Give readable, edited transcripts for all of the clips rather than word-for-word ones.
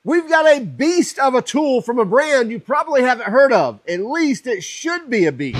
We've got a beast of a tool from a brand you probably haven't heard of. At least it should be a beast.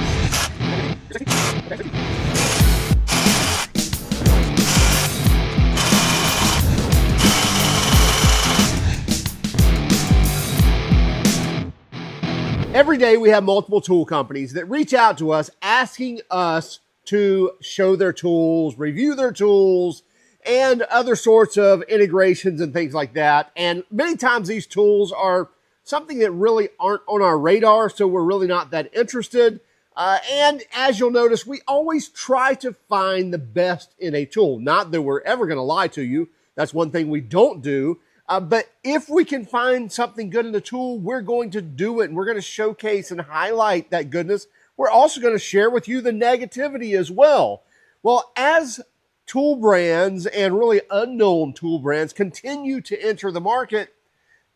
Every day we have multiple tool companies that reach out to us asking us to show their tools, review their tools, and other sorts of integrations and things like that. And many times these tools are something that really aren't on our radar, so we're really not that interested. And as you'll notice, we always try to find the best in a tool. Not that we're ever going to lie to you. That's one thing we don't do. But if we can find something good in the tool, we're going to do it. And we're going to showcase and highlight that goodness. We're also going to share with you the negativity as well. Well, as tool brands and really unknown tool brands continue to enter the market,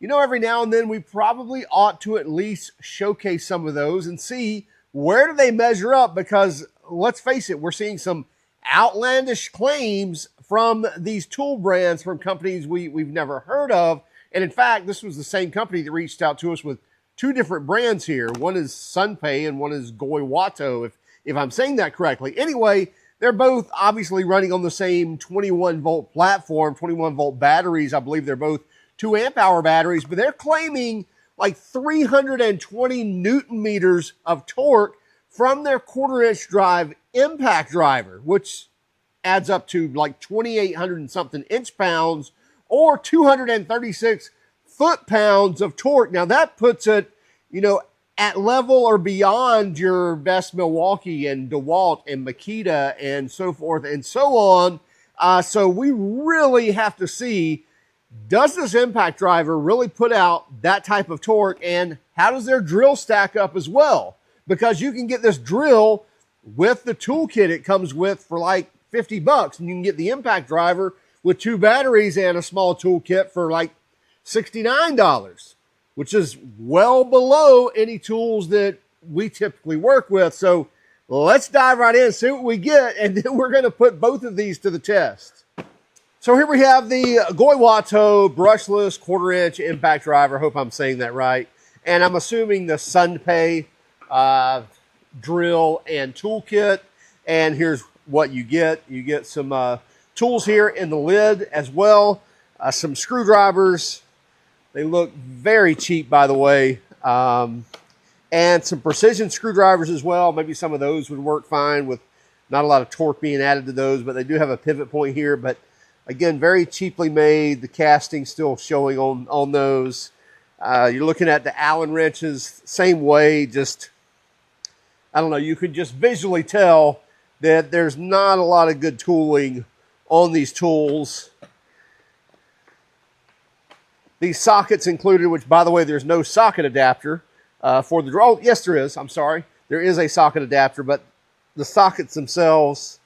you know, every now and then we probably ought to at least showcase some of those and see where do they measure up, because let's face it, we're seeing some outlandish claims from these tool brands from companies we've never heard of. And in fact, this was the same company that reached out to us with two different brands here. One is Sunpay and one is Goiwato, if I'm saying that correctly. Anyway, they're both obviously running on the same 21 volt platform, 21 volt batteries. I believe they're both 2 amp hour batteries, but they're claiming like 320 Newton meters of torque from their 1/4 inch drive impact driver, which adds up to like 2,800 and something inch pounds or 236 foot pounds of torque. Now that puts it, you know, at level or beyond your best Milwaukee and DeWalt and Makita and so forth and so on. So we really have to see, does this impact driver really put out that type of torque, and how does their drill stack up as well? Because you can get this drill with the toolkit it comes with for like $50, and you can get the impact driver with 2 batteries and a small toolkit for like $69, which is well below any tools that we typically work with. So let's dive right in, see what we get, and then we're going to put both of these to the test. So here we have the Goiwato brushless 1/4 inch impact driver. Hope I'm saying that right. And I'm assuming the Sunpay drill and toolkit. And here's what you get. You get some tools here in the lid as well. Some screwdrivers. They look very cheap, by the way. And some precision screwdrivers as well. Maybe some of those would work fine with not a lot of torque being added to those, but they do have a pivot point here. But again, very cheaply made. The casting still showing on those. You're looking at the Allen wrenches, same way. Just, I don't know, you could just visually tell that there's not a lot of good tooling on these tools. These sockets included, which, by the way, there's no socket adapter for the drill. Oh, yes, there is. I'm sorry. There is a socket adapter, but the sockets themselves,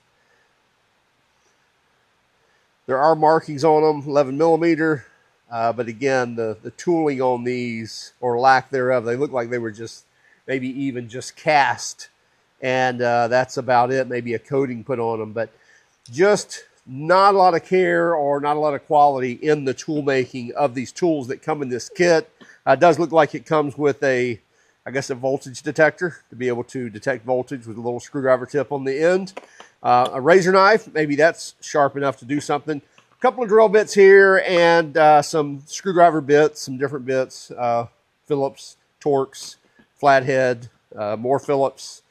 there are markings on them, 11 millimeter. But again, the tooling on these, or lack thereof, they look like they were just maybe even just cast. And that's about it. Maybe a coating put on them. But just not a lot of care or not a lot of quality in the tool making of these tools that come in this kit. It does look like it comes with a voltage detector to be able to detect voltage with a little screwdriver tip on the end. A razor knife, maybe that's sharp enough to do something. A couple of drill bits here and some screwdriver bits, some different bits, Phillips, Torx, flathead, more Phillips.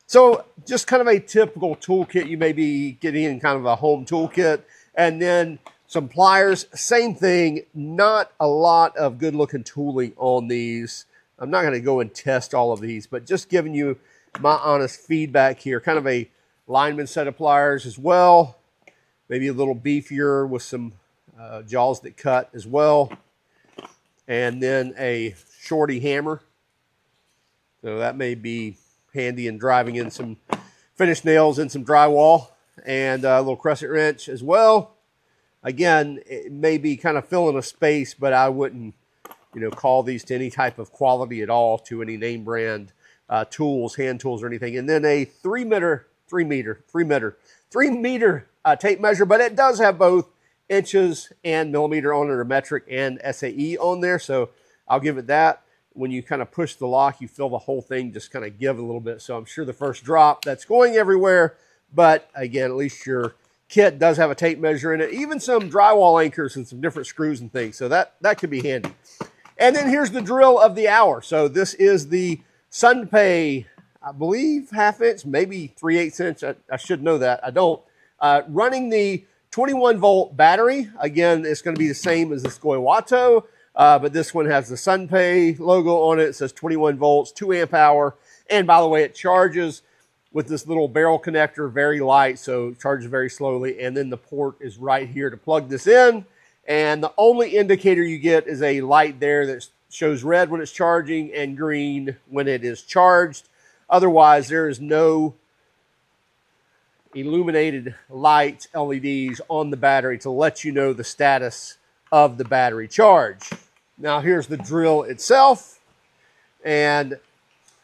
So just kind of a typical toolkit you may be getting in kind of a home toolkit. And then some pliers, same thing, not a lot of good looking tooling on these. I'm not going to go and test all of these, but just giving you my honest feedback here. Kind of a lineman set of pliers as well. Maybe a little beefier with some jaws that cut as well. And then a shorty hammer. So that may be handy in driving in some finished nails and some drywall. And a little crescent wrench as well. Again, it may be kind of filling a space, but I wouldn't, call these to any type of quality at all, to any name brand tools, hand tools or anything. And then a 3 meter tape measure, but it does have both inches and millimeter on it, or metric and SAE on there. So I'll give it that. When you kind of push the lock, you feel the whole thing just kind of give a little bit. So I'm sure the first drop, that's going everywhere. But again, at least your kit does have a tape measure in it, even some drywall anchors and some different screws and things. So that could be handy. And then here's the drill of the hour. So this is the Sunpay, I believe, 1/2 inch, maybe 3/8 inch. I should know that. I don't. Running the 21 volt battery. Again, it's going to be the same as the Skoi Wato, but this one has the Sunpay logo on it. It says 21 volts, 2 amp hour. And by the way, it charges with this little barrel connector, very light, so it charges very slowly. And then the port is right here to plug this in. And the only indicator you get is a light there that shows red when it's charging and green when it is charged. Otherwise, there is no illuminated light LEDs on the battery to let you know the status of the battery charge. Now here's the drill itself. And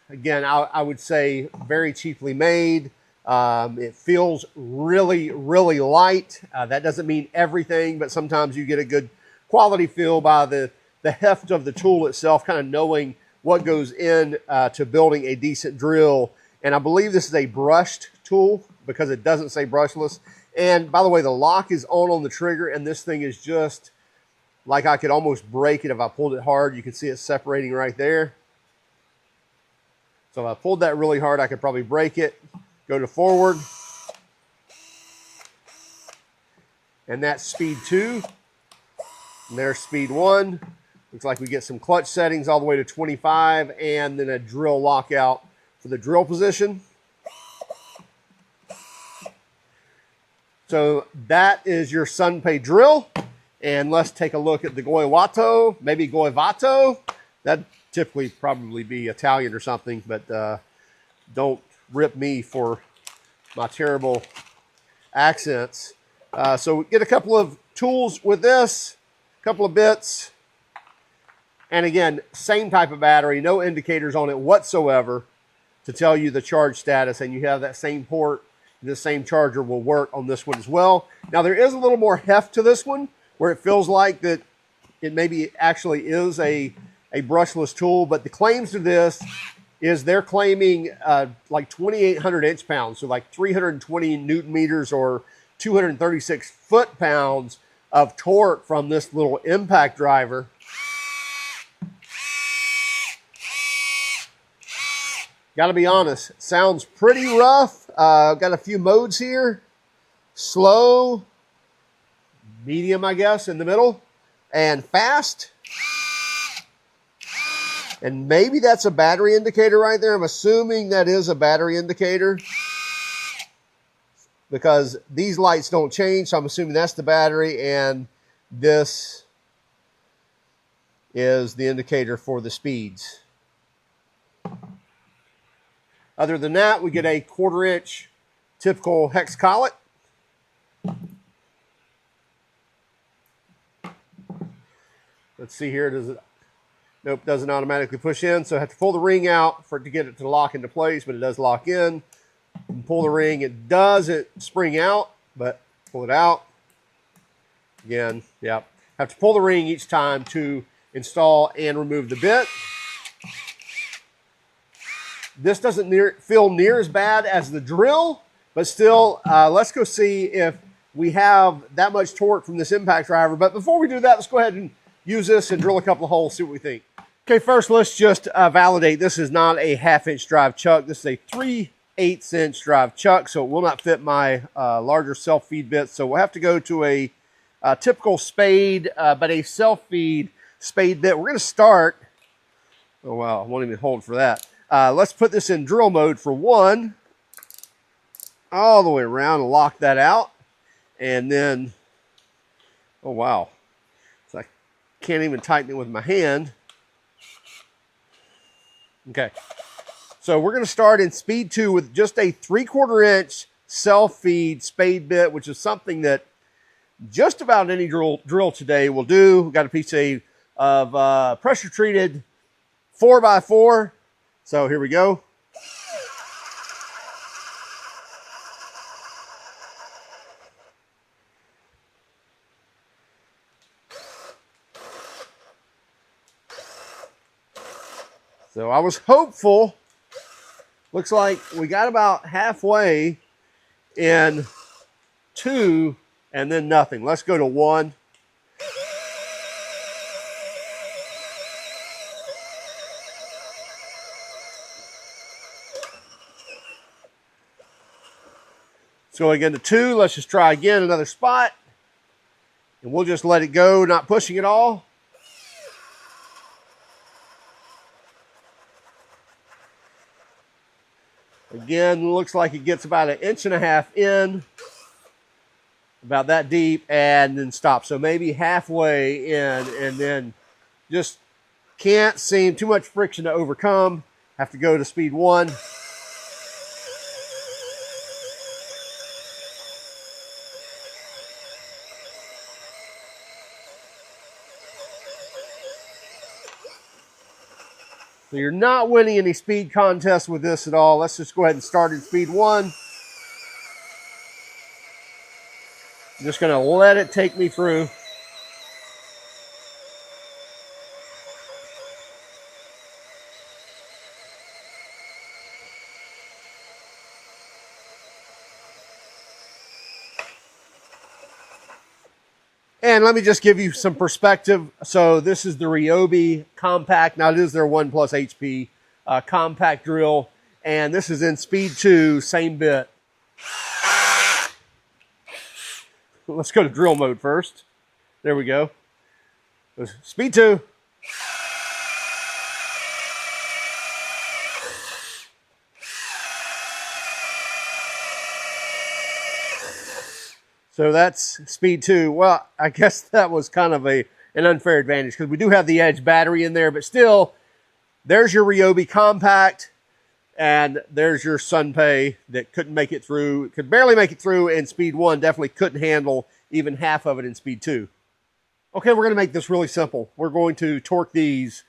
again, I would say very cheaply made. It feels really, really light. That doesn't mean everything, but sometimes you get a good quality feel by the heft of the tool itself, kind of knowing what goes in to building a decent drill. And I believe this is a brushed tool because it doesn't say brushless. And by the way, the lock is on the trigger, and this thing is just like I could almost break it if I pulled it hard. You can see it separating right there. So if I pulled that really hard, I could probably break it. Go to forward. And that's speed 2. And there's speed 1. Looks like we get some clutch settings all the way to 25, and then a drill lockout for the drill position. So that is your Sunpay drill. And let's take a look at the Goi Wato, maybe Goi Vato. That'd typically probably be Italian or something, but don't rip me for my terrible accents. So we get a couple of tools with this, a couple of bits. And again, same type of battery, no indicators on it whatsoever to tell you the charge status. And you have that same port. The same charger will work on this one as well. Now there is a little more heft to this one, where it feels like that it maybe actually is a brushless tool, but the claims to this is they're claiming like 2,800 inch-pounds, so like 320 Newton meters or 236 foot-pounds of torque from this little impact driver. Got to be honest, sounds pretty rough. Got a few modes here. Slow, medium, I guess, in the middle, and fast. And maybe that's a battery indicator right there. I'm assuming that is a battery indicator because these lights don't change, so I'm assuming that's the battery, and this is the indicator for the speeds. Other than that, we get a 1/4 inch typical hex collet. Let's see here. Does it? Nope, doesn't automatically push in. So I have to pull the ring out for it to get it to lock into place, but it does lock in. And pull the ring. It doesn't spring out, but pull it out. Again, yep. Have to pull the ring each time to install and remove the bit. This doesn't feel near as bad as the drill, but still, let's go see if we have that much torque from this impact driver. But before we do that, let's go ahead and use this and drill a couple of holes, see what we think. Okay, first let's just validate this is not a 1/2 inch drive chuck. This is a 3/8 inch drive chuck, so it will not fit my larger self-feed bit. So we'll have to go to a typical spade, but a self-feed spade bit. We're going to start, oh wow, I won't even hold for that. Let's put this in drill mode for 1, all the way around and lock that out. And then, oh wow, so I can't even tighten it with my hand. Okay, so we're going to start in speed 2 with just a 3/4 inch self-feed spade bit, which is something that just about any drill today will do. We've got a piece of pressure treated 4x4. So here we go. So I was hopeful. Looks like we got about halfway in 2 and then nothing. Let's go to 1. Let's go again to 2. Let's just try again, another spot. And we'll just let it go, not pushing it all. Again, looks like it gets about 1.5 inches in, about that deep, and then stops. So maybe halfway in, and then just can't seem, too much friction to overcome. Have to go to speed 1. So you're not winning any speed contests with this at all. Let's just go ahead and start in speed 1. I'm just going to let it take me through. And let me just give you some perspective. So this is the Ryobi Compact. Now it is their 1+ HP compact drill. And this is in speed 2, same bit. Let's go to drill mode first. There we go. Speed 2. So that's speed 2. Well, I guess that was kind of an unfair advantage because we do have the Edge battery in there, but still, there's your Ryobi Compact, and there's your Sunpei that couldn't make it through, could barely make it through in speed 1, definitely couldn't handle even half of it in speed 2. Okay, we're going to make this really simple. We're going to torque these,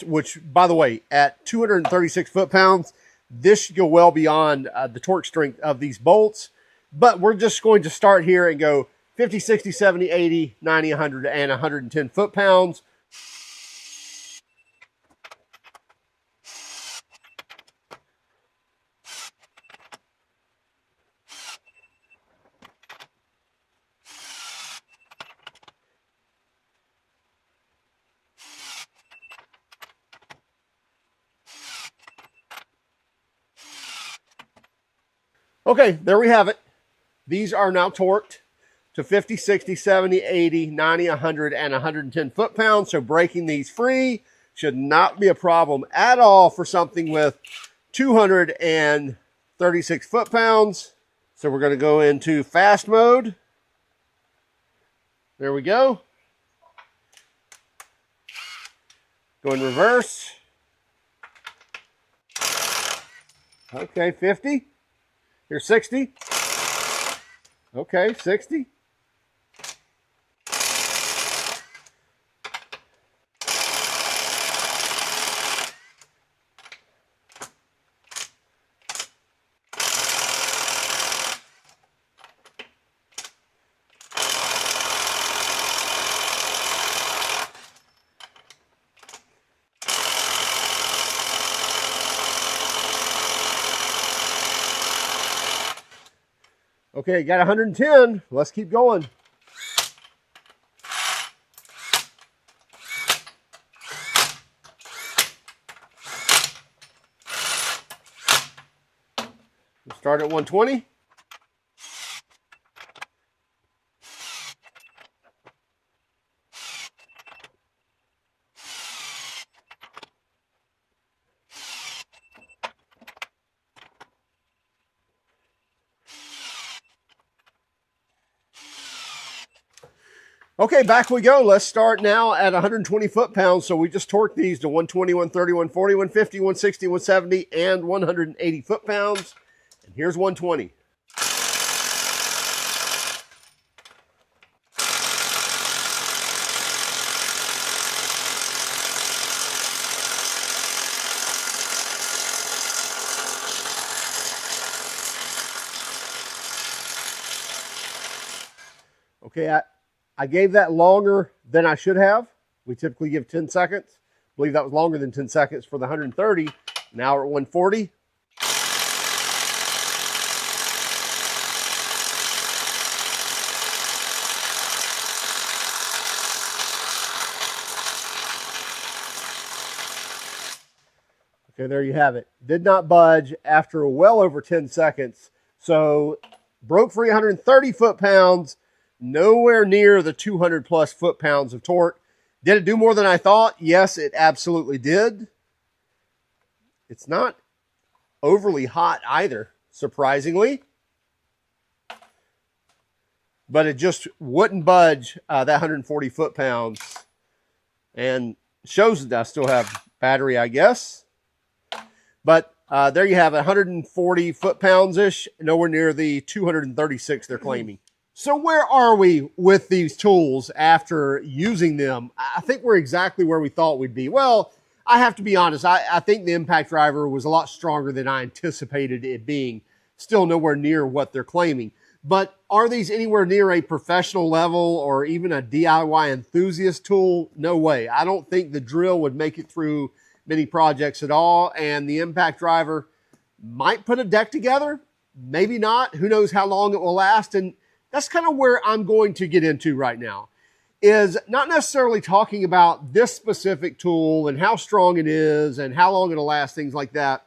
which, by the way, at 236 foot-pounds, this should go well beyond the torque strength of these bolts. But we're just going to start here and go 50, 60, 70, 80, 90, 100, and 110 foot-pounds. Okay, there we have it. These are now torqued to 50, 60, 70, 80, 90, 100, and 110 foot-pounds. So breaking these free should not be a problem at all for something with 236 foot-pounds. So we're going to go into fast mode. There we go. Go in reverse. Okay, 50. Here's 60. Okay, 60. Okay, got 110. Let's keep going. We'll start at 120. Okay, back we go. Let's start now at 120 foot-pounds. So we just torqued these to 120, 130, 140, 150, 160, 170, and 180 foot-pounds. And here's 120. Okay, I gave that longer than I should have. We typically give 10 seconds, believe that was longer than 10 seconds for the 130. Now we're at 140. Okay, there you have it. Did not budge after well over 10 seconds. So broke free 130 foot-pounds, nowhere near the 200 plus foot-pounds of torque. Did it do more than I thought? Yes, it absolutely did. It's not overly hot either, surprisingly. But it just wouldn't budge that 140 foot-pounds. And shows that I still have battery, I guess. But there you have it, 140 foot-pounds-ish, nowhere near the 236 they're claiming. So where are we with these tools after using them? I think we're exactly where we thought we'd be. Well, I have to be honest. I think the impact driver was a lot stronger than I anticipated it being. Still nowhere near what they're claiming. But are these anywhere near a professional level or even a DIY enthusiast tool? No way. I don't think the drill would make it through many projects at all, and the impact driver might put a deck together, maybe not. Who knows how long it will last? And that's kind of where I'm going to get into right now, is not necessarily talking about this specific tool and how strong it is and how long it'll last, things like that.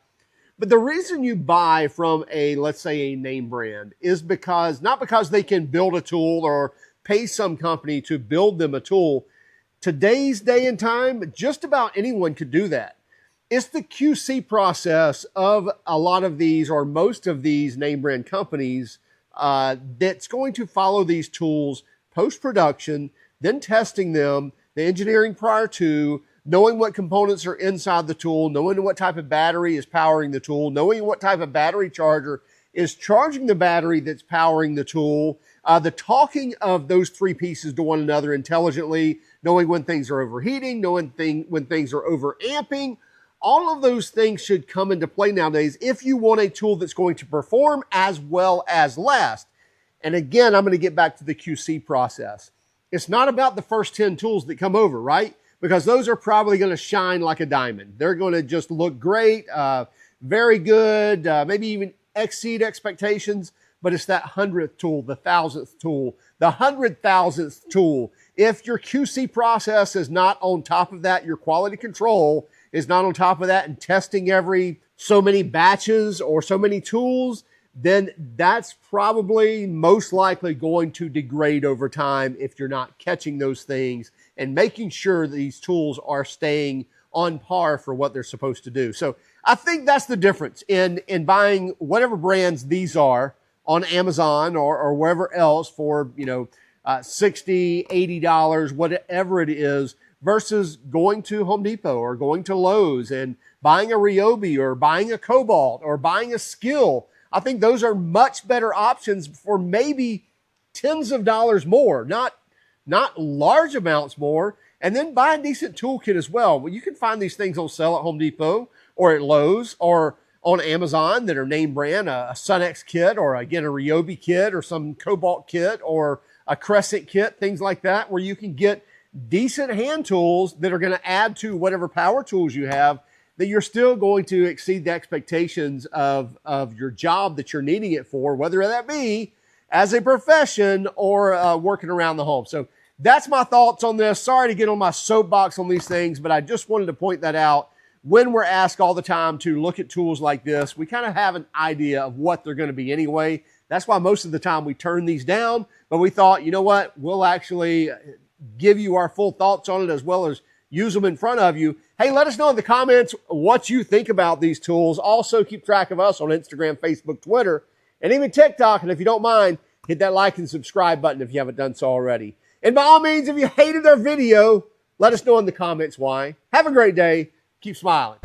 But the reason you buy from a, let's say, a name brand is because, not because they can build a tool or pay some company to build them a tool. Today's day and time, just about anyone could do that. It's the QC process of a lot of these or most of these name brand companies that's going to follow these tools post-production, then testing them, the engineering prior to, knowing what components are inside the tool, knowing what type of battery is powering the tool, knowing what type of battery charger is charging the battery that's powering the tool, the talking of those three pieces to one another intelligently, knowing when things are overheating, knowing when things are overamping. All of those things should come into play nowadays if you want a tool that's going to perform as well as last. And again, I'm going to get back to the QC process. It's not about the first 10 tools that come over, right? Because those are probably going to shine like a diamond. They're going to just look great, very good, maybe even exceed expectations. But it's that 100th tool, the 1,000th tool, the 100,000th tool. If your QC process is not on top of that, your quality control is not on top of that, and testing every so many batches or so many tools, then that's probably most likely going to degrade over time if you're not catching those things and making sure these tools are staying on par for what they're supposed to do. So I think that's the difference in buying whatever brands these are on Amazon or wherever else for, $60, $80, whatever it is, versus going to Home Depot or going to Lowe's and buying a Ryobi or buying a Cobalt or buying a Skill. I think those are much better options for maybe tens of dollars more, not large amounts more, and then buy a decent toolkit as well. Well, you can find these things on sale at Home Depot or at Lowe's or on Amazon that are name brand, a Sunex kit or again, a Ryobi kit or some Cobalt kit or a Crescent kit, things like that, where you can get decent hand tools that are going to add to whatever power tools you have, that you're still going to exceed the expectations of your job that you're needing it for, whether that be as a profession or working around the home. So that's my thoughts on this. Sorry to get on my soapbox on these things, but I just wanted to point that out. When we're asked all the time to look at tools like this, we kind of have an idea of what they're going to be anyway. That's why most of the time we turn these down, but we thought, you know what, we'll actually give you our full thoughts on it as well as use them in front of you. Hey, let us know in the comments what you think about these tools. Also, keep track of us on Instagram, Facebook, Twitter, and even TikTok. And if you don't mind, hit that like and subscribe button if you haven't done so already. And by all means, if you hated our video, let us know in the comments why. Have a great day. Keep smiling.